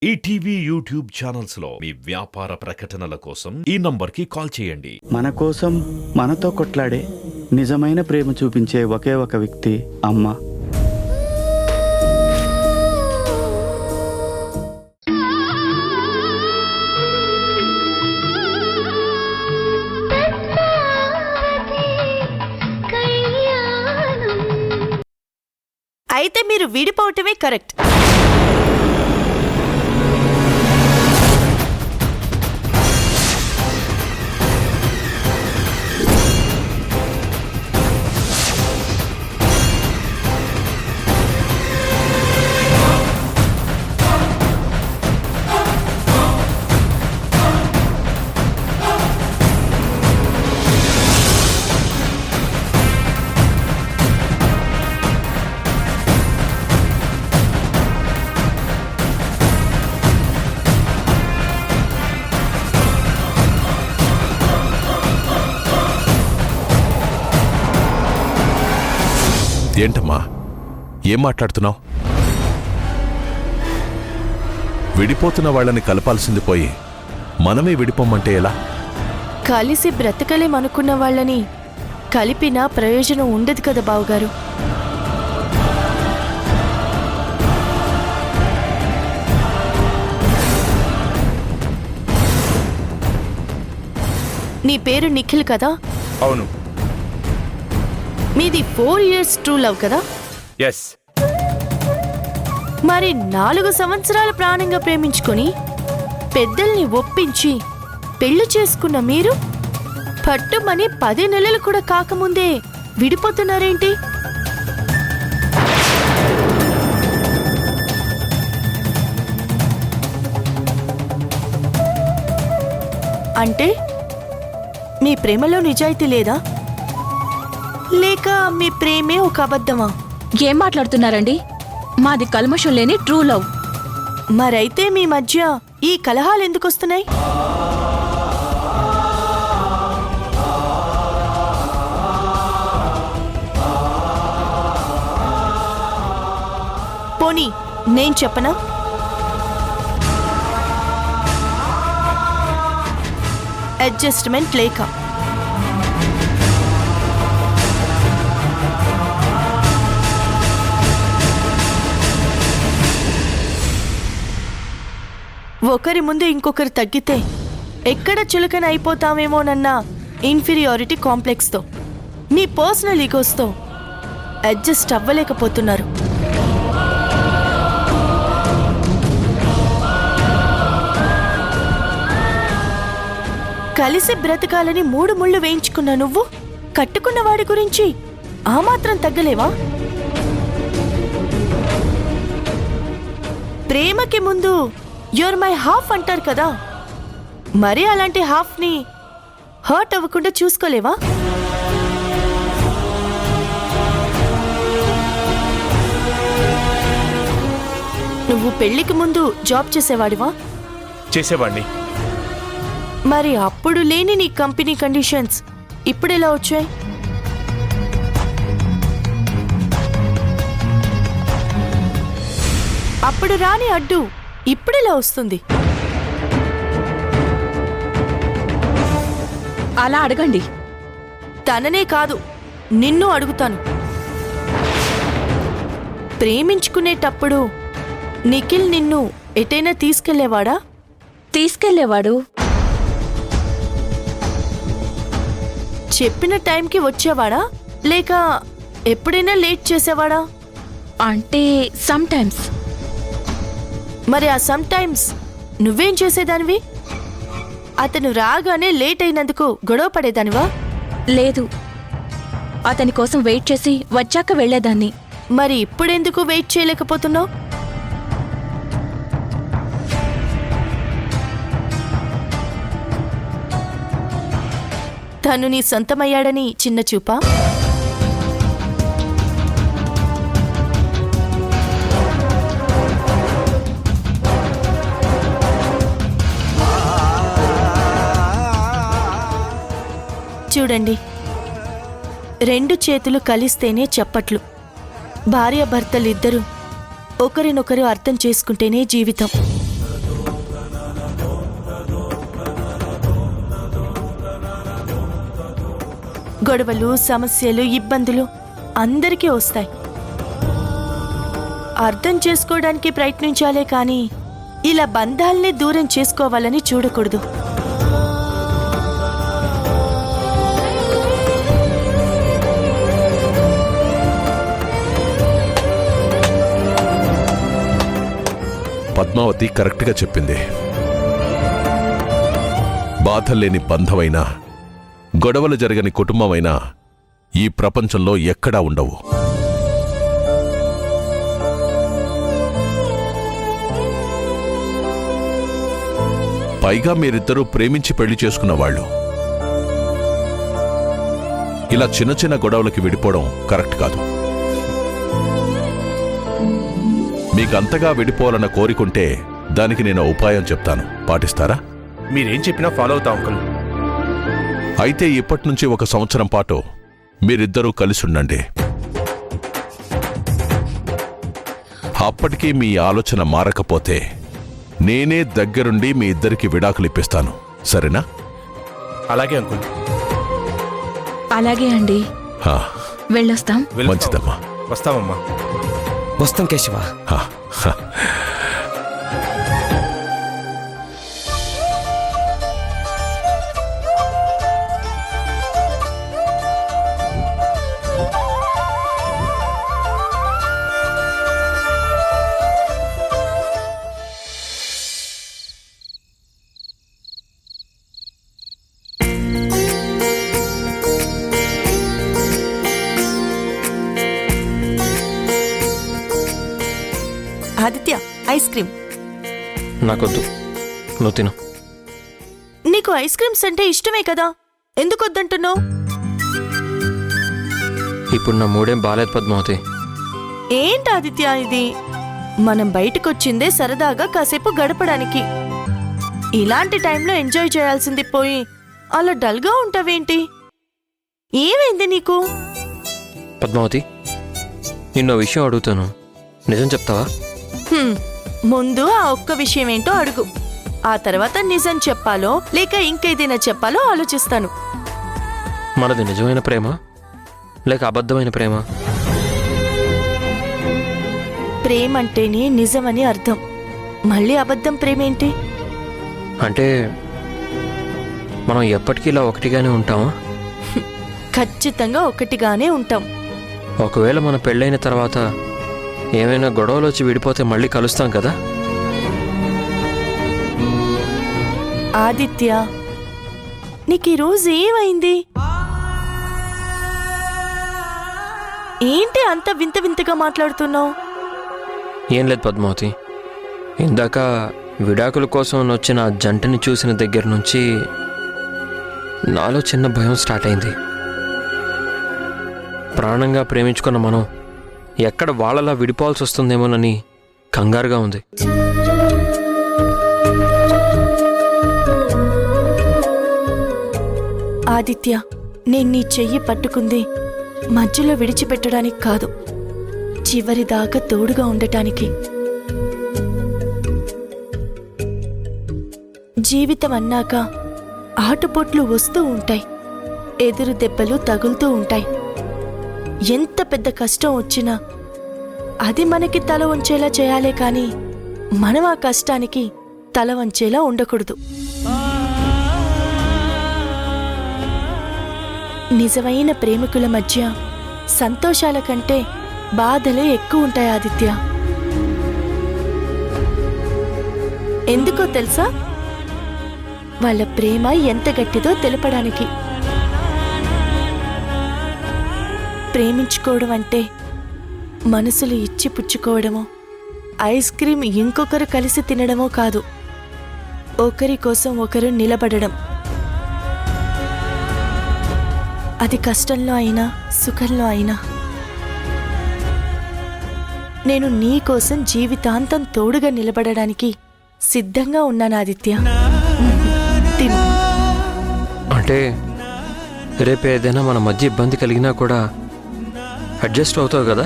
ETV YouTube channels లో మీ వ్యాపార ప్రకటనల కోసం ఈ నంబర్కి కాల్ చేయండి. మన కోసం మనతో కొట్లాడే నిజమైన ప్రేమ చూపించే ఒకే ఒక వ్యక్తి అమ్మ. అయితే మీరు విడిపోవటమే కరెక్ట్. ఏంటమ్మా, ఏం మాట్లాడుతున్నావు? విడిపోతున్న వాళ్ళని కలపాల్సింది పోయి మనమే విడిపోమ్మంటే ఎలా? కలిసి బ్రతకలేమనుకున్న వాళ్ళని కలిపినా ప్రయోజనం ఉండదు కదా బావగారు. నీ పేరు నిఖిల్ కదా? అవును. మీది 4 years ట్రూ లవ్ కదా? ఎస్. మరి 4 సంవత్సరాల ప్రాణంగా ప్రేమించుకొని పెద్దల్ని ఒప్పించి పెళ్లి చేసుకున్న మీరు పట్టుమని 10 నెలలు కూడా కాకముందే విడిపోతున్నారేంటి? అంటే మీ ప్రేమలో నిజాయితీ లేదా, లేక మీ ప్రేమే ఒక అబద్ధమా? ఏం మాట్లాడుతున్నారండి? మాది కల్మషం లేని ట్రూ లవ్. మరైతే మీ మధ్య ఈ కలహాలు ఎందుకొస్తున్నాయి? పోనీ నేను చెప్పనా? అడ్జస్ట్మెంట్ లేక. ఒకరి ముందు ఇంకొకరు తగ్గితే ఎక్కడ చులకన అయిపోతామేమోనన్న ఇన్ఫీరియారిటీ కాంప్లెక్స్తో, మీ పర్సనల్ ఈగోస్తో అడ్జస్ట్ అవ్వలేకపోతున్నారు. కలిసి బ్రతకాలని 3 ముళ్ళు వేయించుకున్న నువ్వు కట్టుకున్న వాడి గురించి ఆ మాత్రం తగ్గలేవా? ప్రేమకి ముందు యూర్ మై హాఫ్ అంటారు కదా, మరి అలాంటి హాఫ్ని హర్ట్ అవ్వకుండా చూసుకోలేవా? నువ్వు పెళ్లికి ముందు జాబ్ చేసేవాడివా? చేసేవాణ్ణి. మరి అప్పుడు లేని నీ కంపెనీ కండిషన్స్ ఇప్పుడెలా వచ్చాయి? అప్పుడు రాని అడ్డు ఇప్పుడెలా వస్తుంది? అలా అడగండి. తననే కాదు, నిన్ను అడుగుతాను. ప్రేమించుకునేటప్పుడు నిఖిల్ నిన్ను ఎటైనా తీసుకెళ్లేవాడా? తీసుకెళ్లేవాడు. చెప్పిన టైంకి వచ్చేవాడా, లేక ఎప్పుడైనా లేట్ చేసేవాడా? అంటే సమ్ టైమ్స్. మరి ఆ సమ్ టైమ్స్ నువ్వేం చేసేదానివి? అతను రాగానే లేట్ అయినందుకు గొడవ పడేదానివా? లేదు, అతని కోసం వెయిట్ చేసి వచ్చాక వెళ్లేదాన్ని. మరి ఇప్పుడెందుకు వెయిట్ చేయలేకపోతున్నావు? తను నీ సొంతమయ్యాడని చిన్న చూపా? చూడండి, 2 చేతులు కలిస్తేనే చప్పట్లు. భార్యాభర్తలిద్దరూ ఒకరినొకరు అర్థం చేసుకుంటేనే జీవితం. గొడవలు, సమస్యలు, ఇబ్బందులు అందరికీ వస్తాయి. అర్థం చేసుకోవడానికి ప్రయత్నించాలే కానీ ఇలా బంధాల్ని దూరం చేసుకోవాలని చూడకూడదు. పద్మావతి కరెక్ట్గా చెప్పింది. బాధల్లేని బంధమైనా, గొడవలు జరగని కుటుంబమైనా ఈ ప్రపంచంలో ఎక్కడా ఉండవు. పైగా మీరిద్దరూ ప్రేమించి పెళ్లి చేసుకున్న వాళ్ళు. ఇలా చిన్న చిన్న గొడవలకి విడిపోవడం కరెక్ట్ కాదు. మీకంతగా విడిపోవాలన్న కోరికుంటే దానికి నేను ఉపాయం చెప్తాను, పాటిస్తారా? మీరేం చెప్పినా ఫాలో అవుతా అంకుల్. అయితే ఇప్పటినుంచి 1 సంవత్సరం పాటు మీరిద్దరూ కలిసి ఉండండి. అప్పటికీ మీ ఆలోచన మారకపోతే నేనే దగ్గరుండి మీ ఇద్దరికి విడాకులు ఇప్పిస్తాను, సరేనా? అలాగే అంకుల్. అలాగే అండి, హా, వెళ్ళొస్తాం. మంచిదమ్మా. వస్తామమ్మా. వస్తాం కేశవ. హా, హా. Aditya, ice cream. నాకొద్దు, నువ్వు తిను. నీకు ఐస్ క్రీమ్స్ అంటే ఇష్టమే కదా, ఎందుకు వద్దంటున్నావు? ఇప్పుడు నా మూడేం బాలేదు పద్మావతి. ఏంటి ఆదిత్య ఇది? మనం బయటకొచ్చిందే సరదాగా కాసేపు గడపడానికి. ఇలాంటి టైంలో ఎంజాయ్ చేయాల్సింది పోయి అలా డల్గా ఉంటావేంటి? ఏమైంది నీకు? పద్మావతి, నిన్నో విషయం అడుగుతాను, నిజం చెప్తావా? ముందు ఆ ఒక్క విషయం ఏంటో అడుగు. ఆ తర్వాత నిజం చెప్పాలో లేక ఇంకేదైనా చెప్పాలో ఆలోచిస్తాను. మనది నిజమైన ప్రేమ లేక అబద్ధమైన ప్రేమ? ప్రేమంటేనే నిజమని అర్థం, మళ్ళీ అబద్ధం ప్రేమేంటి? అంటే మనం ఎప్పటికీ ఇలా ఒకటిగానే ఉంటామా? ఖచ్చితంగా ఒకటిగానే ఉంటాం. ఒకవేళ మన పెళ్ళైన తర్వాత ఏమైనా గొడవలు వచ్చి విడిపోతే మళ్ళీ కలుస్తాం కదా? ఆదిత్య, నీకు ఈరోజు ఏమైంది? ఏంటి అంత వింత వింతగా మాట్లాడుతున్నావు? ఏం లేదు పద్మావతి, ఇందాక విడాకుల కోసం వచ్చిన ఆ జంటని చూసిన దగ్గర నుంచి నాలో చిన్న భయం స్టార్ట్ అయింది. ప్రాణంగా ప్రేమించుకున్న మనం ఎక్కడ వాళ్ళలా విడిపోవాల్సి వస్తుందేమోనని కంగారుగా ఉంది. ఆదిత్య, నేను నీ చెయ్యి పట్టుకుంది మధ్యలో విడిచిపెట్టడానికి కాదు, చివరిదాకా తోడుగా ఉండటానికి. జీవితం అన్నాక ఆటుపోట్లు వస్తూ ఉంటాయి, ఎదురు దెబ్బలు తగులుతూ ఉంటాయి. ఎంత పెద్ద కష్టం వచ్చినా అది మనకి తల వంచేలా చేయాలే కానీ మనం ఆ కష్టానికి తల వంచేలా ఉండకూడదు. నిజమైన ప్రేమికుల మధ్య సంతోషాల కంటే బాధలే ఎక్కువ ఉంటాయి ఆదిత్య. ఎందుకో తెలుసా? వాళ్ళ ప్రేమ ఎంత గట్టిదో తెలపడానికి. ప్రేమించుకోవడం అంటే మనసులు ఇచ్చి పుచ్చుకోవడమో, ఐస్ క్రీమ్ ఇంకొకరు కలిసి తినడమో కాదు, ఒకరి కోసం ఒకరు నిలబడడం. అది కష్టంలో అయినా సుఖంలో అయినా. నేను నీ కోసం జీవితాంతం తోడుగా నిలబడడానికి సిద్ధంగా ఉన్నాను ఆదిత్య. తిను. అంటే రేపు ఏదైనా మన మధ్య ఇబ్బంది కలిగినా కూడా అడ్జస్ట్ అవుతావు కదా?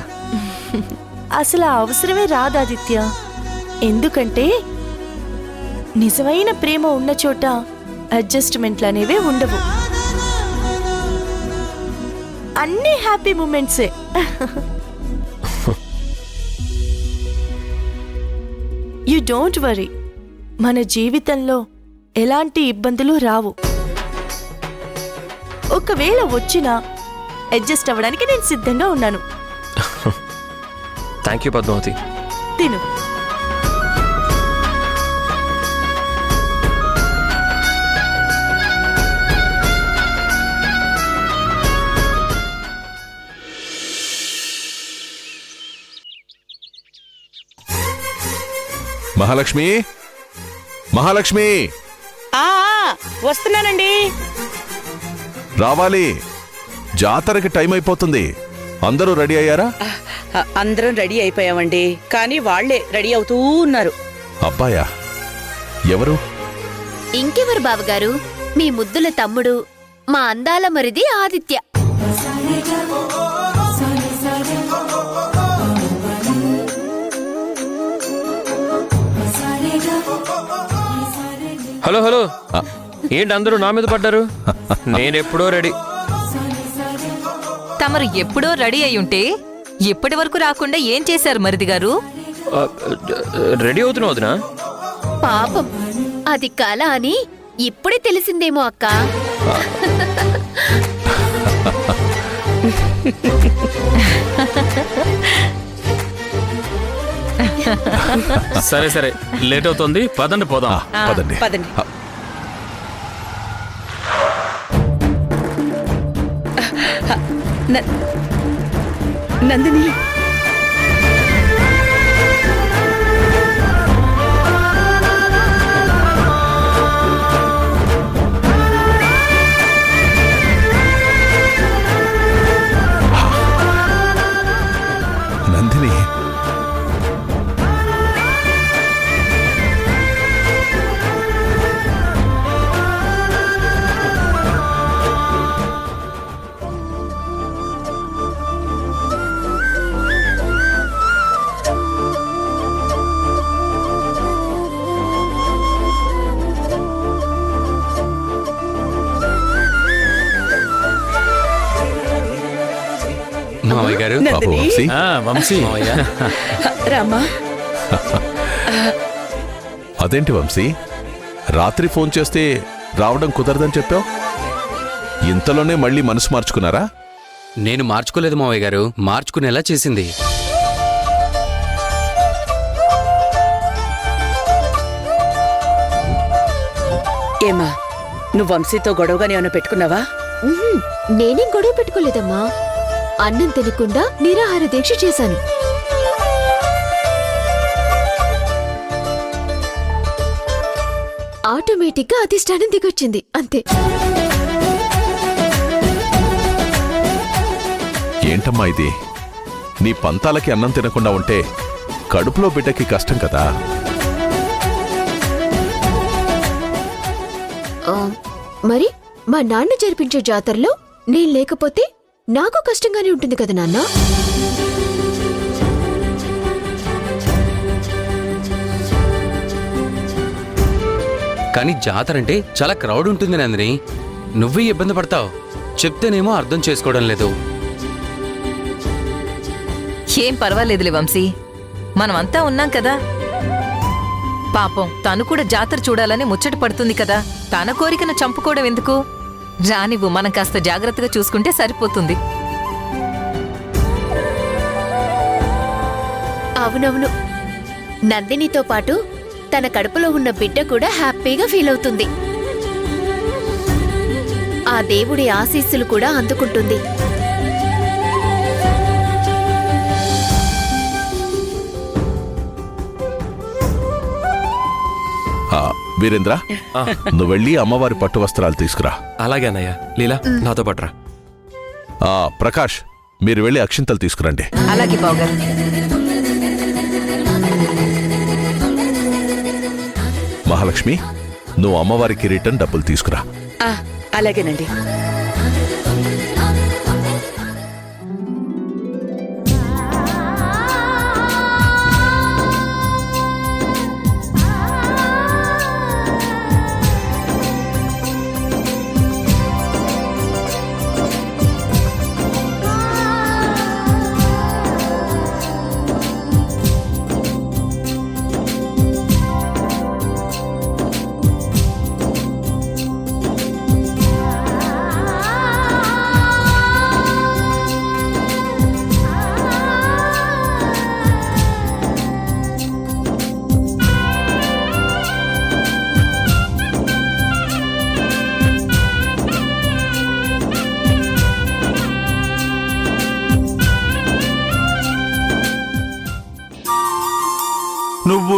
అసలు ఆ అవసరమే రాదు ఆదిత్య. ఎందుకంటే నిజమైన ప్రేమ ఉన్న చోట అడ్జస్ట్మెంట్లు అనేవే ఉండవు. అన్ని హ్యాపీ మూమెంట్సే. యు డోంట్ వరీ, మన జీవితంలో ఎలాంటి ఇబ్బందులు రావు. ఒకవేళ వచ్చినా అడ్జస్ట్ అవ్వడానికి నేను సిద్ధంగా ఉన్నాను. Thank you Padmavathi. తిను. మహాలక్ష్మి, మహాలక్ష్మి వస్తున్నానండి. రావాలి, జాతరకి టైం అయిపోతుంది. అందరూ రెడీ అయ్యారా? అందరం రెడీ అయిపోయామండి, కానీ వాళ్లే రెడీ అవుతూ ఉన్నారు. అబ్బాయా? ఎవరు? ఇంకెవరు బావగారు, మీ ముద్దుల తమ్ముడు, మా అందాల మరిది ఆదిత్య. హలో హలో, ఏంటి అందరూ నా మీద పడ్డారు? నేనెప్పుడో రెడీ. తమరు ఎప్పుడో రెడీ అయ్యుంటే ఇప్పటి వరకు రాకుండా ఏం చేశారు మరిది గారు? రెడీ అవుతున్నా వదినా? పాపం, అది కల అని ఇప్పుడే తెలిసిందేమో అక్క. సరే సరే, లేట్ అవుతుంది, పదండి పోదాం. పదండి. పదండి. నందిని, నందిని, మావయ్య గారు. బాబు వంశీ. వంశీ. రామా. అదేంటి వంశీ, రాత్రి ఫోన్ చేస్తే రావడం కుదరదని చెప్పావు, ఇంతలోనే మళ్ళీ మనసు మార్చుకున్నారా? నేను మార్చుకోలేదు మావయ్య గారు, మార్చుకునేలా చేసింది. ఏమా, నువ్వు వంశీతో గొడవగానే ఏమైనా పెట్టుకున్నావా? నేనేం గొడవ పెట్టుకోలేదమ్మా. అన్నం తినకుండా నిరాహార దీక్ష చేశాను. ఆటోమేటిక్గా అధిష్టానం దిగొచ్చింది, అంతే. ఏంటమ్మా ఇది, నీ పంతాలకి అన్నం తినకుండా ఉంటే కడుపులో బిడ్డకి కష్టం కదా. మరి మా నాన్న జరిపించే జాతరలో నేను లేకపోతే నాకు కష్టంగానే ఉంటుంది కదా నాన్న. కానీ జాతరంటే చాలా క్రౌడ్ ఉంటుంది నందిని, నువ్వే ఇబ్బంది పడతావు. చెప్తేనేమో అర్థం చేసుకోవడం లేదు. ఏం పర్వాలేదులే వంశీ, మనమంతా ఉన్నాం కదా. పాపం తను కూడా జాతర చూడాలని ముచ్చట పడుతుంది కదా, తన కోరికను చంపుకోవడం ఎందుకు? రానివ్వు, మనం కాస్త జాగ్రత్తగా చూసుకుంటే సరిపోతుంది. అవునవును, నందినితో పాటు తన కడుపులో ఉన్న బిడ్డ కూడా హ్యాపీగా ఫీల్ అవుతుంది. ఆ దేవుడి ఆశీస్సులు కూడా అందుకుంటుంది. వీరేంద్ర, నువ్వు వెళ్ళి అమ్మవారి పట్టు వస్త్రాలు తీసుకురా. అలాగే అన్నయ్య. లీలా, నాతో పట్రా. ప్రకాష్, మీరు వెళ్ళి అక్షింతలు తీసుకురండి. అలాగే బావగారు. మహాలక్ష్మి, నువ్వు అమ్మవారి కిరీటం డబ్బులు తీసుకురా. అలాగేనండి.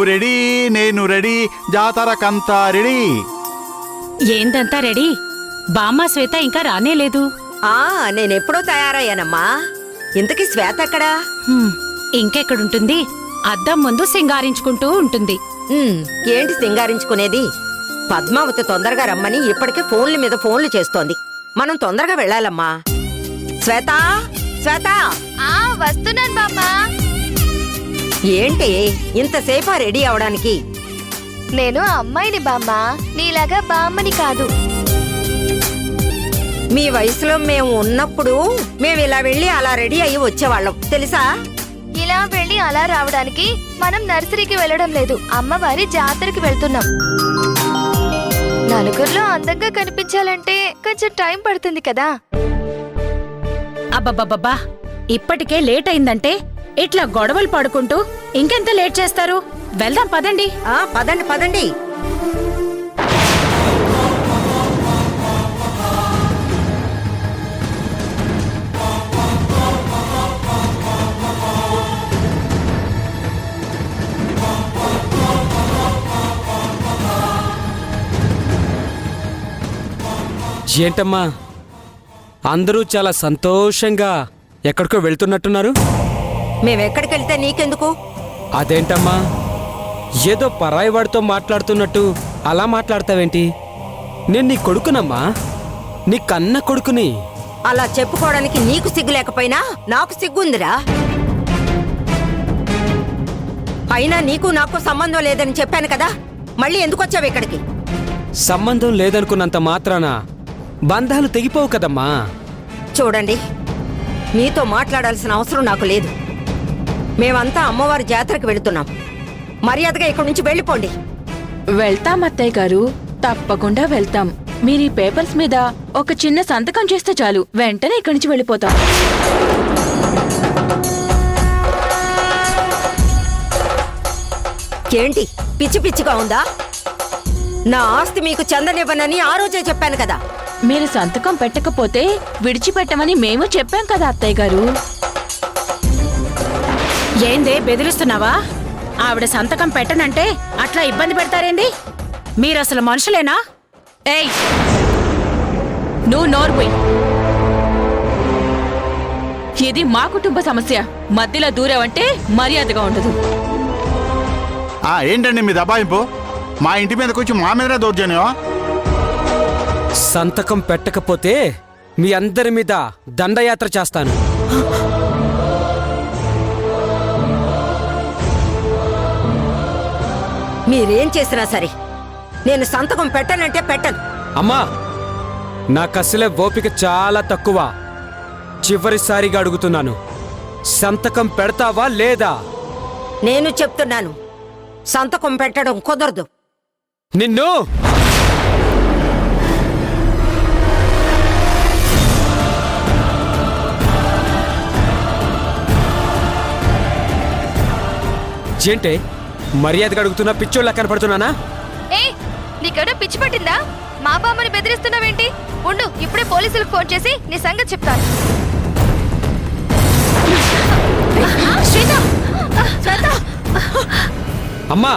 రెడీ నేను రెడీ జాతరకంతా రెడీ. ఏందంతా రెడీ? బామ్మ శ్వేత ఇంకా రానేలేదు. నేనెప్పుడో తయారయ్యానమ్మా. ఇంతకీ శ్వేత ఎక్కడా? ఇంకెక్కడుంటుంది? అద్దం ముందు సింగారించుకుంటూ ఉంటుంది. ఏంటి సింగారించుకునేది? పద్మావతి తొందరగా రమ్మని ఇప్పటికే ఫోన్ల మీద ఫోన్లు చేస్తోంది. మనం తొందరగా వెళ్ళాలమ్మా. శ్వేత, శ్వేత! వస్తున్నాను బామ్మా. ఏంటి ఇంతసేపా రెడీ అవడానికి? నేను అమ్మాయిని బామ్మా, నీలాగా బామ్మని కాదు. మీ వయసులో మేము ఉన్నప్పుడు మేము ఇలా వెళ్ళి అలా రెడీ అయ్యి వచ్చేవాళ్ళం తెలుసా? ఇలా వెళ్ళి అలా రావడానికి మనం నర్సరీకి వెళ్ళడం లేదు, అమ్మవారి జాతరకి వెళ్తున్నాం. నలుగురిలో అందంగా కనిపించాలంటే కొంచెం టైం పడుతుంది కదా. అబ్బబ్బబ్బబ్బా, ఇప్పటికే లేట్ అయిందంటే ఇట్లా గొడవలు పడుకుంటూ ఇంకెంత లేట్ చేస్తారు? వెళ్దాం పదండి. పదండి పదండి. ఏంటమ్మా అందరూ చాలా సంతోషంగా ఎక్కడికో వెళ్తున్నట్టున్నారు? మేమెక్కడికెళ్తే నీకెందుకు? అదేంటమ్మా ఏదో పరాయి వాడితో మాట్లాడుతున్నట్టు అలా మాట్లాడతావేంటి? నేను నీ కొడుకునమ్మా, నీ కన్న కొడుకుని. అలా చెప్పుకోవడానికి నీకు సిగ్గు లేకపోయినా నాకు సిగ్గుందిరా. అయినా నీకు నాకు సంబంధం లేదని చెప్పాను కదా, మళ్ళీ ఎందుకు వచ్చావు ఇక్కడికి? సంబంధం లేదనుకున్నంత మాత్రాన బంధాలు తెగిపోవు కదమ్మా. చూడండి, మీతో మాట్లాడాల్సిన అవసరం నాకు లేదు. మేమంతా అమ్మవారి జాతరకు వెళుతున్నాం. మర్యాదగా ఇక్కడి నుంచి వెళ్ళిపోండి. వెళ్తాం అత్తయ్య గారు, తప్పకుండా వెళ్తాం. మీరు ఈ పేపర్స్ మీద ఒక చిన్న సంతకం చేస్తే చాలు, వెంటనే ఇక్కడి నుంచి వెళ్ళిపోతాం. ఏంటి పిచ్చి పిచ్చిగా ఉందా? నా ఆస్తి మీకు చెందనివ్వనని ఆ రోజే చెప్పాను కదా. మీరు సంతకం పెట్టకపోతే విడిచిపెట్టమని మేము చెప్పాం కదా అత్తయ్య గారు. ఏందే బెదిరిస్తున్నావా? ఆవిడ సంతకం పెట్టనంటే అట్లా ఇబ్బంది పెడతారేంది? మీరసలు మనుషులేనా? ఏయ్, నువ్వు నోర్పోయి. ఇది మా కుటుంబ సమస్య, మధ్యలో దూరావంటే మర్యాదగా ఉండదు. ఏంటండి మీ దబాయింపు? మా ఇంటి మీదకి వచ్చి మా మీదనే దౌర్జన్యం. సంతకం పెట్టకపోతే మీ అందరి మీద దండయాత్ర చేస్తాను. మీరేం చేసినా సరే నేను సంతకం పెట్టనంటే పెట్టను. అమ్మా, నాకు అసలే ఓపిక చాలా తక్కువ. చివరిసారిగా అడుగుతున్నాను, సంతకం పెడతావా లేదా? నేను చెప్తున్నాను, సంతకం పెట్టడం కుదరదు. నిన్ను ఏంటే మర్యాదగా అడుగుతున్నా? పిచ్చోళ్ళ కనపడుతున్నానా? నీకెవడో పిచ్చి పట్టిందా? మా బామ్మని బెదిరిస్తున్నావేంటి? ఉండు, ఇప్పుడే పోలీసులకు ఫోన్ చేసి నీ సంగతి చెప్తాను. అమ్మా,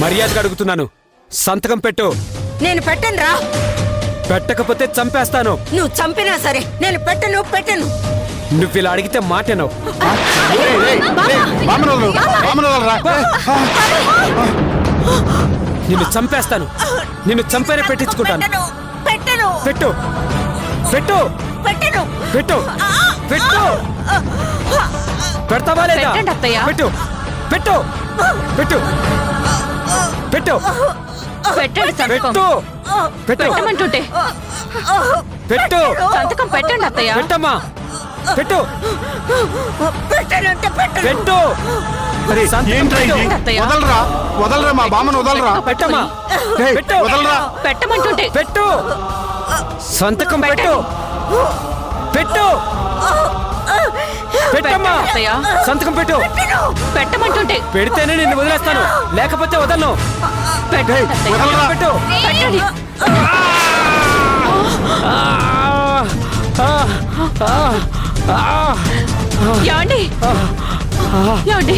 మర్యాదగా అడుగుతున్నాను, సంతకం పెట్టు. నేను పెట్టను రా. పెట్టకపోతే చంపేస్తాను. నువ్వు చంపినా సరే నేను పెట్టను. నువ్వు ఇలా అడిగితే మాటేనవు. నిన్ను చంపేస్తాను. నిన్ను చంపైనా పెట్టించుకుంటాను. పెట్టను. పెట్టు పెట్టు పెట్టను. పెట్టు పెట్టు. పెడతావా లేదా? పెట్టండి అత్తయ్య. పెట్టు పెట్టు పెట్టు పెట్టు పెట్టండి సంతకం. పెట్టు పెట్టు పెట్టమంటుంటే పెట్టు. సంతకం పెట్టండి అత్తయ్య. పెట్టమ్మా, పెట్టు పెట్టనంటే పెట్టను. పెట్టు. ఏంట్రా ఇది? వదలరా, వదలరా, మా బామ్మను వదలరా. పెట్టమ్మా, పెట్టు. వదలరా. పెట్టమంటుంటే పెట్టు. సంతకం పెట్టు. పెట్టు. పెట్టమ్మా, అత్తయ్య. సంతకం పెట్టు. పెట్టమంటుంటే పెడితేనే నిన్ను వదిలేస్తాను, లేకపోతే వదలను. పెట్టండి అత్తయ్య. వదలరా. పెట్టు. పెట్టండి. ఏమండి? ఏమండి?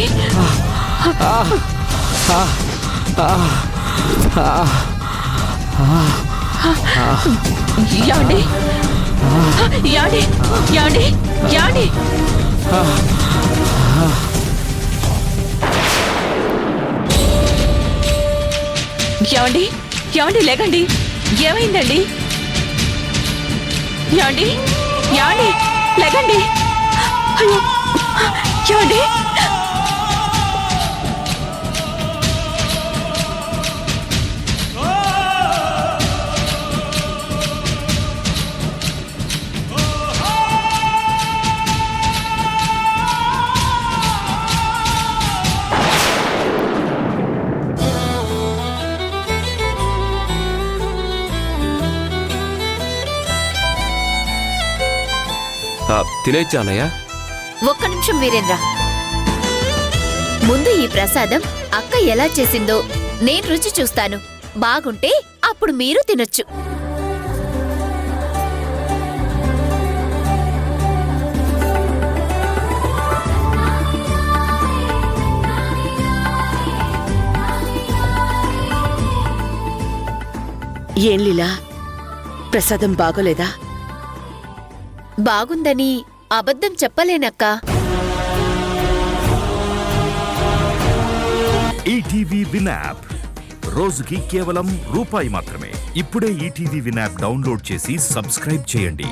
యాండి యాండి యాండి యాండి యాండి యాండి లేకండి, ఏమైందండి? యాండి యాండి లేకండి, అయ్యో యాండి. తినేచ్చా అన్నయ్య? ఒక్క నిమిషం వీరేంద్ర, ముందు ఈ ప్రసాదం అక్క ఎలా చేసిందో నేను రుచి చూస్తాను. బాగుంటే అప్పుడు మీరు తినొచ్చు. ఏం లీలా, ప్రసాదం బాగోలేదా? బాగుందని అబద్ధం చెప్పలేనక్కా. ఈటీవీ విన్ యాప్ రోజుకి కేవలం రూపాయి మాత్రమే. ఇప్పుడే ఈటీవీ విన్ యాప్ డౌన్లోడ్ చేసి సబ్స్క్రైబ్ చేయండి.